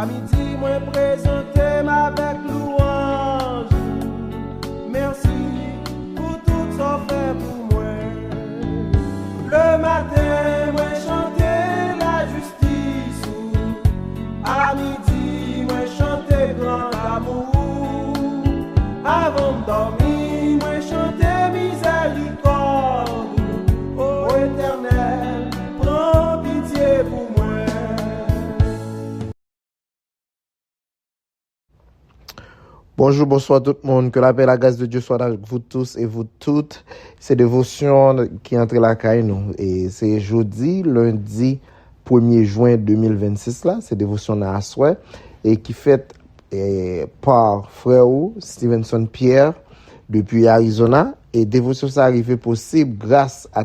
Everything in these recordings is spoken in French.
midi, moi présenter avec louange. Merci pour tout ça fait pour moi. Le matin, moi chanter la justice. À midi, moi chanter grand amour. Avant de dormir, moi chanter miséricorde. Ô Éternel, prends pitié pour moi. Bonjour, bonsoir tout le monde. Que la paix et la grâce de Dieu soient avec vous tous et vous toutes. C'est dévotion qui entre la caille nous. Et c'est jeudi, lundi 1er juin 2026 là. C'est dévotion à soir et qui fait par frère Stevenson Pierre depuis Arizona. Et dévotion ça arrivé possible grâce à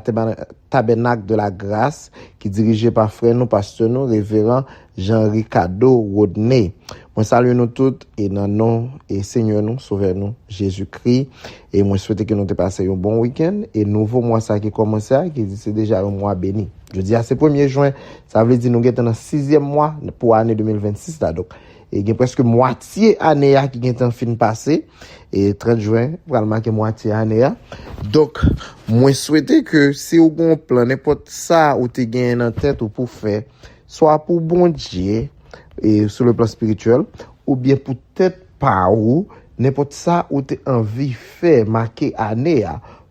Tabernacle de la Grâce qui est dirigé par frère nous, pasteur nous, révérend Jean-Ricardo Rodney. Moi salue nous toutes et dans le nom et Seigneur nous, sauveur nous, Jésus-Christ. Et moi souhaite que nous te passions un bon week-end et nouveau mois ça qui commence qui dit c'est déjà un mois béni. Je dis à ce 1er juin, ça veut dire nous sommes dans le 6e mois pour l'année 2026 là donc. Et il y a presque moitié année qui est en fin passé et 30 juin pour marquer moitié année. Donc moi souhaite que si vous avez un plan n'importe ça ou tu gagné en tête ou pour faire soit pour bon Dieu et sur le plan spirituel ou bien pour tête pas ou n'importe ça ou tu envie faire marquer année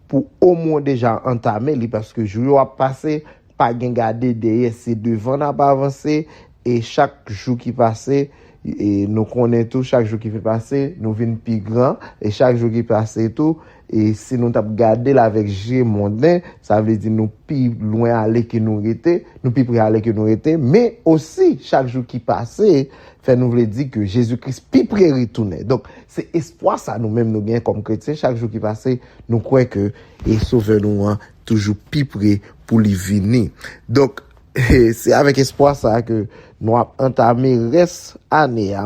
pour au moins déjà entamer parce que jour a passé pas garder derrière c'est devant n'a pas avancer et chaque jour qui passait et nous connaissons tout chaque jour qui fait passer nous venons plus grand et chaque jour qui passe tout et si nous t'a garder là avec G mondain ça veut dire nous plus loin aller que nous était nous plus près aller que nous était mais aussi chaque jour qui passait fait nous veut dire que Jésus-Christ plus près retourner donc c'est espoir ça nous même nous gain comme chrétiens chaque jour qui passait nous croyons que et sauveur nous toujours plus près pour lui venir donc c'est avec espoir ça que nous avons entamé reste année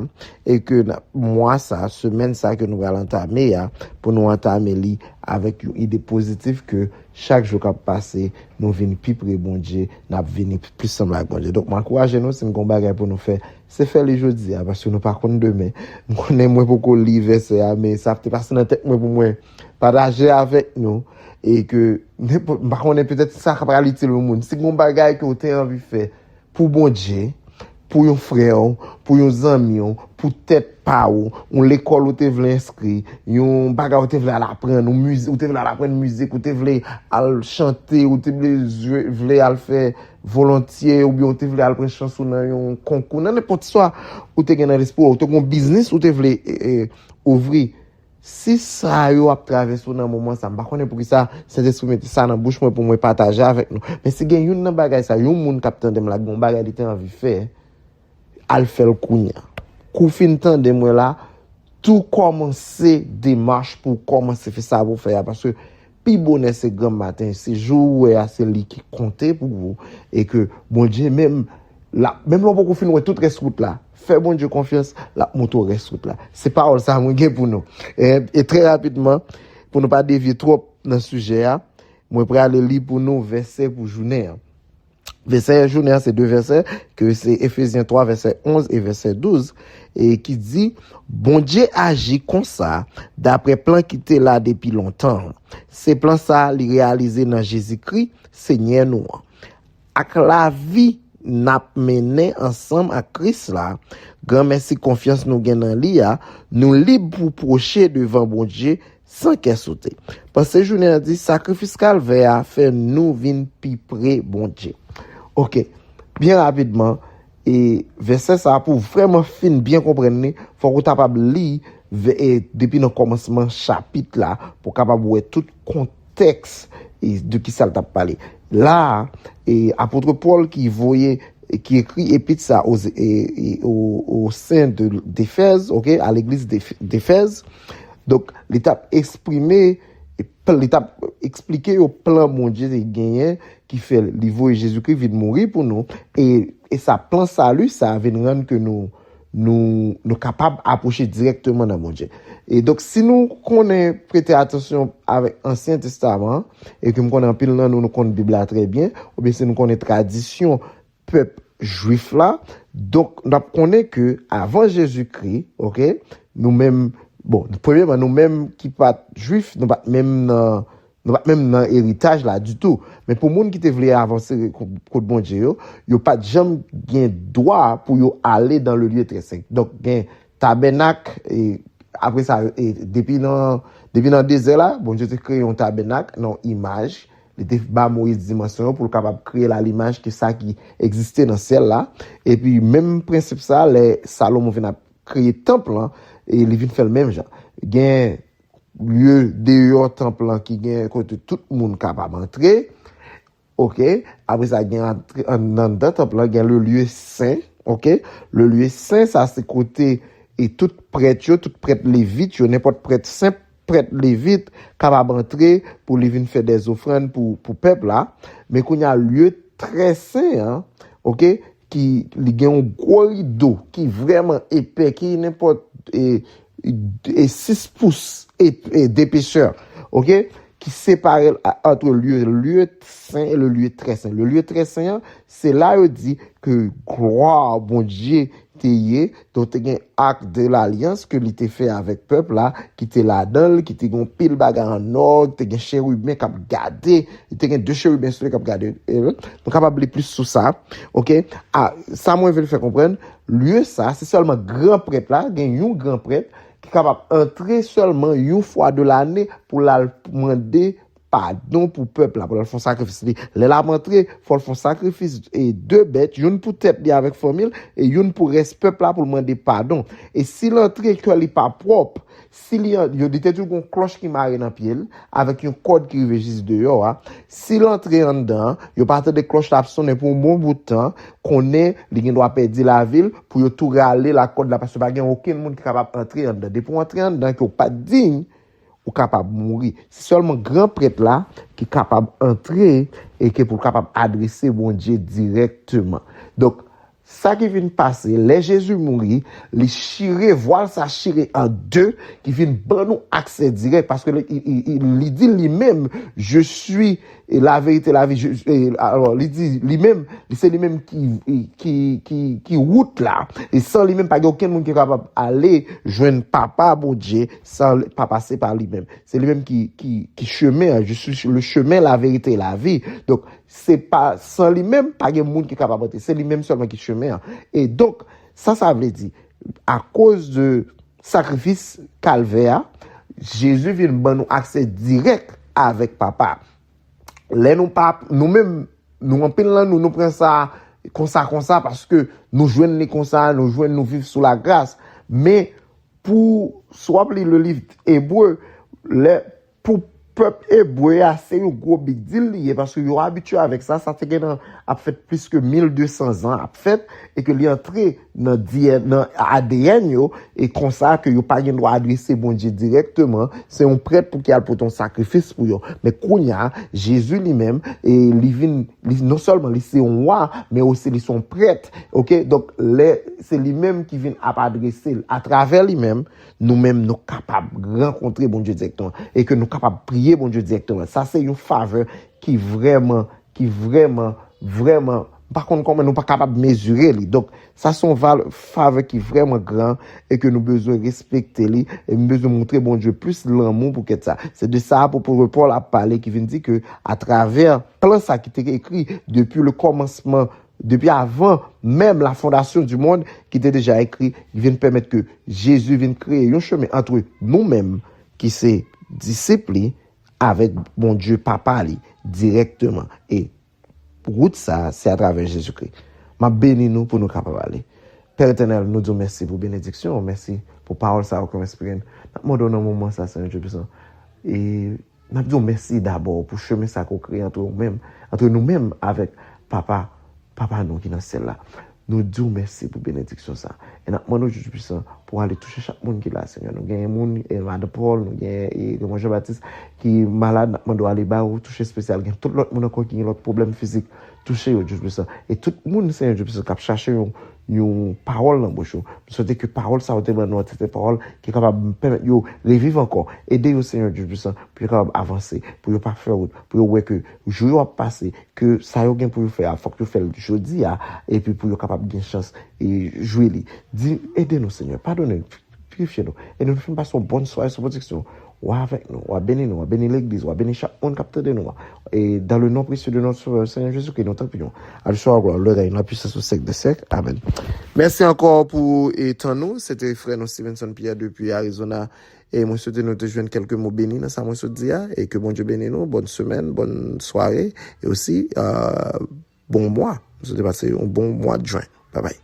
et que mois ça semaine ça que nous allons entamer pour nous entamer li avec une idée positive que chaque jour qui passe nous venons plus près bon Dieu n'a venir plus semblable à bon Dieu donc m'encourage nous c'est un combat pour nous faire c'est faire les jeudi parce que nous pas connaît demain nous connaît moins beaucoup livre c'est mais ça peut passer dans tête moi pour moi partager avec nous et que par contre peut-être ça va aller utile au monde si gon bagaille que tu as envie faire pour bon Dieu pour un frère pour un ami pour tête pas ou l'école où tu veux inscrire un bagage où tu veux apprendre musique où tu veux apprendre musique où tu veux chanter ou tu veux faire volontiers ou bien tu veux apprendre chanson dans un concours n'importe soit où tu as un sport ou tu as un business où tu veux ouvrir si ça yo a traversé dans moment ça pas connait pour ça c'est esprit ça dans bouche moi pour moi partager avec nous mais si gen une bagay ça yon moun capitaine dem la gon bagay était envie faire al faire kounya kou fin temps de moi là tout commencer démarche pour commencer faire ça pour faire parce que pi bonheur c'est grand matin c'est jour c'est lui qui compter pour vous et que bon Dieu même là même là pour finir toute reste route là fait bon Dieu confiance la moto reste route là c'est pas ça moi pour nous et très rapidement pour ne pas dévier trop dans le sujet moi prêt à lire pour nous verset pour journée verset journée c'est deux versets que c'est Éphésiens 3 verset 11 et verset 12 et qui dit bon Dieu agit comme ça d'après plan qui était là depuis longtemps ces plans ça les réaliser dans Jésus-Christ Seigneur nous avec la vie n'a mené ensemble à Christ là grand merci confiance nous gain dans lui nous libre pour procher devant bon Dieu sans qu'elle saute parce que journée a dit sacrifice calvaire fait nous vinn pi près bon Dieu OK bien rapidement et verset ça pour vraiment fin bien comprendre faut qu'on capable lire depuis le commencement chapitre là pour capable voir tout contexte et de qui ça t'a parlé là et apôtre Paul qui voyait qui écrit épître ça au sein d'Éphèse OK à l'église d'Éphèse donc l'étape exprimée l'étape expliquée au plan mon Dieu de gagner qui fait livre Jésus-Christ vient mourir pour nous et ça plan salut ça vient rendre que nous capables d'approcher directement dans mon Dieu. Et donc, si nous connaissons prêter attention avec l'Ancien Testament, et que nous connaissons pile nous connaissons la Bible très bien, ou bien si nous connaissons tradition, peuple juif là. Donc, on connaît que avant Jésus-Christ, OK, nous-mêmes, bon, premièrement, nous-mêmes qui pas juifs, nous pas même dans héritage là du tout. Mais pour monde qui te voulait avancer contre bon Dieu, yo pas jamais gain droit pour yo aller dans le lieu très saint. Donc, gain tabernacle et après ça depuis dans désert là, bon Dieu te créé un tabernacle non image. Il était bas Moïse dimension pour capable créer l'image que ça qui existait dans celle là et puis même principe ça les Salomon vient créer temple là, et il vient faire le même genre gain lieu dehors temple là qui gain côté tout le monde capable entrer. OK, après ça gain dans temple là gain le lieu saint. OK, le lieu saint ça c'est côté et tout prêtre lévite n'importe prêtre saint prêtre lévite capable entrer pour les venir faire des offrandes pour peuple là, mais qu'on y a lieu très saint hein, OK, qui li gen un gros rideau qui vraiment épais qui n'importe et 6 pouces et d'épaisseur, OK, qui sépare entre le lieu saint et le lieu très saint. Le lieu très saint, c'est là où dit que gloire bon Dieu t'ayé, donc t'es un acte de l'alliance que l'était fait avec peuple là, qui t'es là-dedans, qui t'es un pile bagarre en or, t'es un chérubin qui a gardé, t'es un deux chérubins qui a gardé, donc capable plus sur ça, OK? Ah, ça moi je vais le faire comprendre, lieu ça, c'est seulement grand prêtre là, gagne un grand prêtre qui est capable d'entrer seulement une fois de l'année pour la demander pardon pour peuple là, pour le faire sacrifice. Les la rentrer, faut le faire sacrifice et 2 bêtes, une pour tête li avec famille et une pour reste peuple là pour demander pardon. Et si l'entrée que li pas propre, s'il y a une cloche qui marre dans pied avec une corde qui rive juste dehors, hein, si l'entrée en dedans, yo pas de cloche là sonner pour un bon bout de temps, qu'on est li doit perdre la ville pour yo tout râler la corde là parce que pas gen aucun monde qui capable entrer en dedans. Depuis entrer en dedans qui pas digne ou capable mourir. C'est seulement grand prêtre là qui est capable d'entrer et qui est pour capable adresser bon Dieu directement. Donc ça qui vient passer, les Jésus mourir, les chiré, voile ça chiré en deux, qui vient ban nous accès direct parce que il dit lui-même, je suis la vérité, la vie. Alors il dit lui-même, c'est lui-même qui route là, et sans lui-même pas aucun monde qui est capable aller joindre papa bon Dieu sans pas passer par lui-même. C'est lui-même qui chemin, je suis le chemin, la vérité, la vie. Donc c'est pas sans lui-même pas de monde qui est capable de c'est lui-même seulement qui chemin. Et donc ça veut dire à cause de sacrifice calvaire, Jésus vient nous accès direct avec papa. Là nous-mêmes nous en pile là nous prenons ça comme ça parce que nous joignons comme ça, nous vivre sous la grâce. Mais pour soit le livre hébreu, pour peuple hébreu c'est un gros big deal lié parce que yo habitué avec ça fait a fait plus que 1200 ans a fait et que li entré dans ADN yo et comme ça que yo pas gen droit adresser bon Dieu directement, c'est un prêtre pour qui a pour ton sacrifice pour yo. Mais kounya Jésus lui-même et non seulement lui c'est un roi mais aussi lui son prêtre, OK? Donc c'est lui-même qui vient adresser à travers lui-même nous-mêmes nous capables rencontrer bon Dieu directement et que nous capables prier bon Dieu directement. Ça c'est une faveur qui vraiment par contre comme nous pas capable mesurer lui. Donc ça sont faveur qui vraiment grand et que nous besoin respecter lui et nous besoin montrer bon Dieu plus l'amour pour que ça. C'est de ça pour Paul a parlé qui vient dire que à travers plan ça qui était écrit depuis le commencement, depuis avant même la fondation du monde qui était déjà écrit, il vient permettre que Jésus vienne créer un chemin entre nous-mêmes qui c'est disciples avec bon Dieu papa li directement et route ça c'est à travers Jésus-Christ. M'a béni nous pour nous capables aller. Père éternel, nous disons merci pour bénédiction, merci pour parole ça comme esprit. Nous donnons un moment ça Seigneur Dieu puissant. Et nous disons merci d'abord pour chemin ça qu'on crée entre nous-mêmes avec papa nous qui dans celle-là. Nous disons merci pour bénédiction ça. Et nous demandons Dieu puissant pour aller toucher chaque monde qui est là, Seigneur. Nous gagnons monde et Madame Paul, nous gagnons Jean-Baptiste qui est malade, nous demandons aller ou toucher spécial. Gagne tout l'autre monde qui a l'autre problème physique, toucher Dieu puissant. Et tout le monde, Seigneur Dieu puissant, qui a cherché une parole dans bouche. Je souhaite que parole ça ôte dans notre tête, parole qui est capable de permettre de revivre encore, aider au Seigneur Dieu puissant pour capable avancer, pour ne pas faire route, pour voir que jour a passé, que ça y a bien pour faire, faut que vous faites jeudi et puis pour capable de chance et jouer li. Dis aidez-nous Seigneur, pardonnez-nous, purifiez-nous et nous faisons passer une bonne soirée sur protection. Ou avec nous, ou bénir l'église, ou bénir chaque monde capteur de nous. Et dans le nom précieux de notre Seigneur Jésus, que nous t'en prions. À le soir, gloire, le règne, la puissance au siècle des siècles. Amen. Merci encore pour étant nous. C'était frère Stevenson Pierre depuis Arizona. Et moi, je souhaite nous te joindre quelques mots bénis dans ça, moi, je dis, et que bon Dieu bénisse nous. Bonne semaine, bonne soirée. Et aussi, bon mois. Je souhaite passer un bon mois de juin. Bye bye.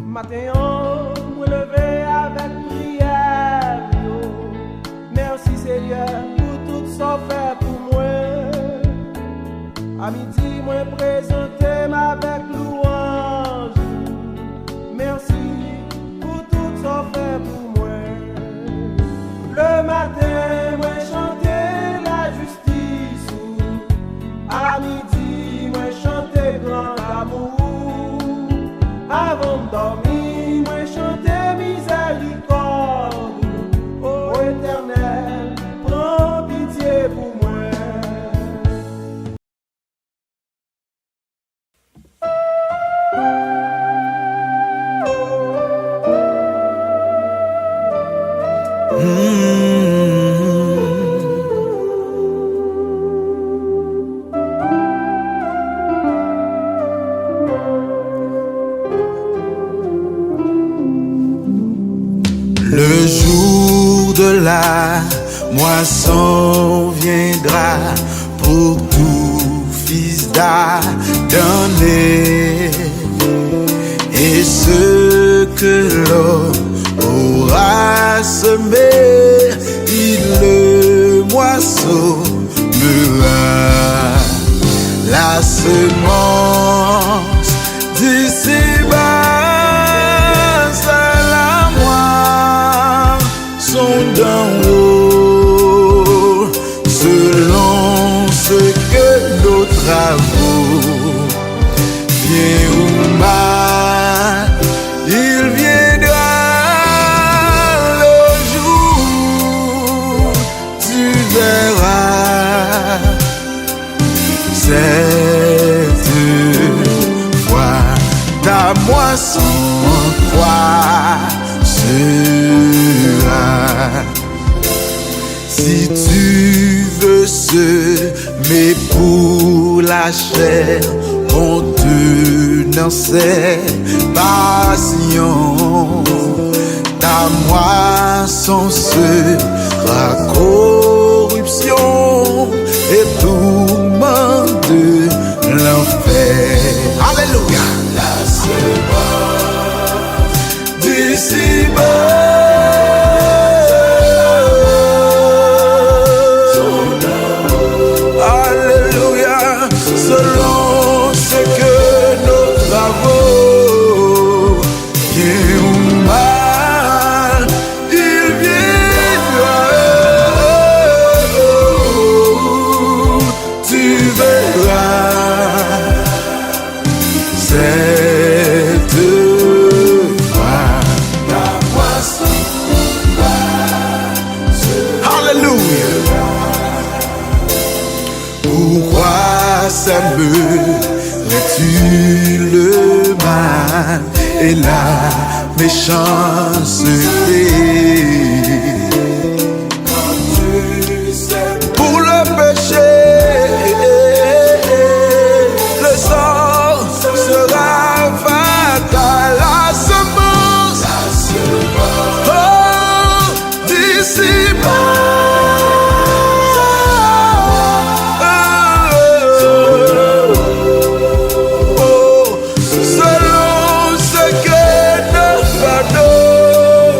Matin, me lever avec prière. Merci Seigneur pour tout ça fait pour moi. À midi, moi présenter avec louange. Merci pour tout ça fait pour moi. Le matin, moi chanter la justice. À midi, moi chanter grand amour. Avant de dormir, moi chanter miséricorde. Ô Éternel, prends pitié pour moi. Le jour de la moisson viendra pour tout fils d'Adam, et ce que l'homme aura semé, il le moissonnera. La semence d'ici-bas, d'en haut, selon ce que nos travaux, bien ou mal, il viendra le jour, tu verras cette fois ta moisson en toi sera. Si tu veux semer pour la chair, contenant ses passions, ta moisson sera corruption et tourment de l'enfer. Alléluia. La semence d'ici-bas, selon ce que nos travaux, bien ou mal, il viendra. Tu verras cette fois ta moisson. Alléluia. Pourquoi sèmerais-tu le mal et la méchanceté? Pour le péché, le sang sera fatal. La semence, oh, d'ici-bas. Selon ce que nos fardeaux,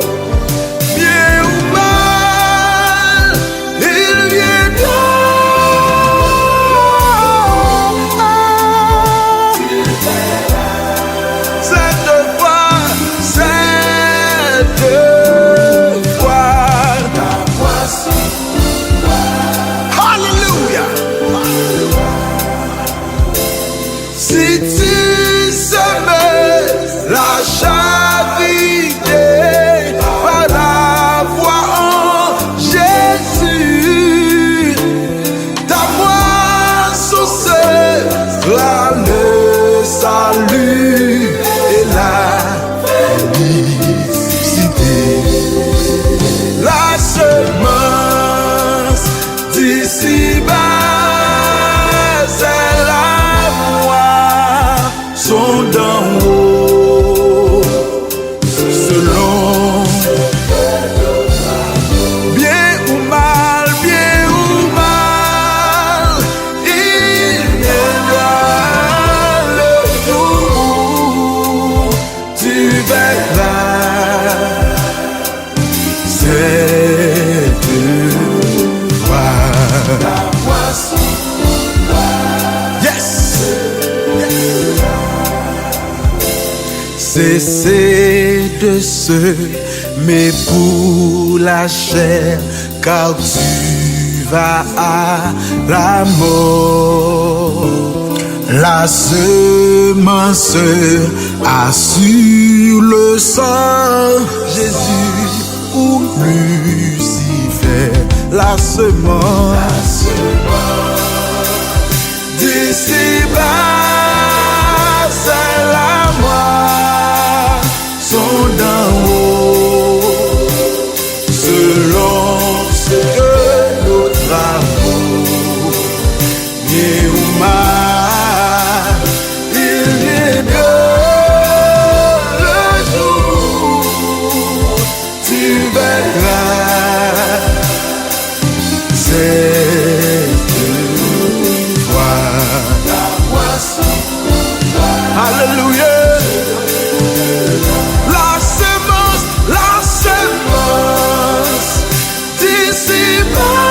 cesser de semer pour la chair, car tu vas à la mort. La semence assure le sang, Jésus ou Lucifer, la semence d'ici-bas, c'est la moisson d'en haut, selon ce que nos travaux, bien ou mal, il vient bien le jour, tu verras, c'est toi. Alléluia. La semence d'ici-bas.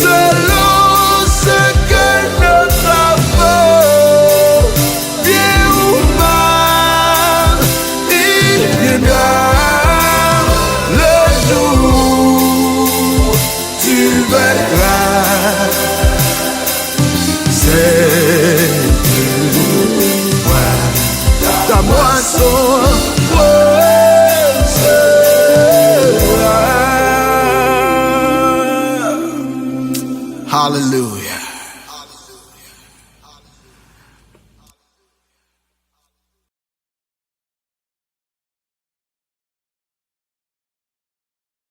Selon ce que notre amour, bien ou mal, il viendra le jour, tu verras, c'est toi, ta moisson. Hallelujah.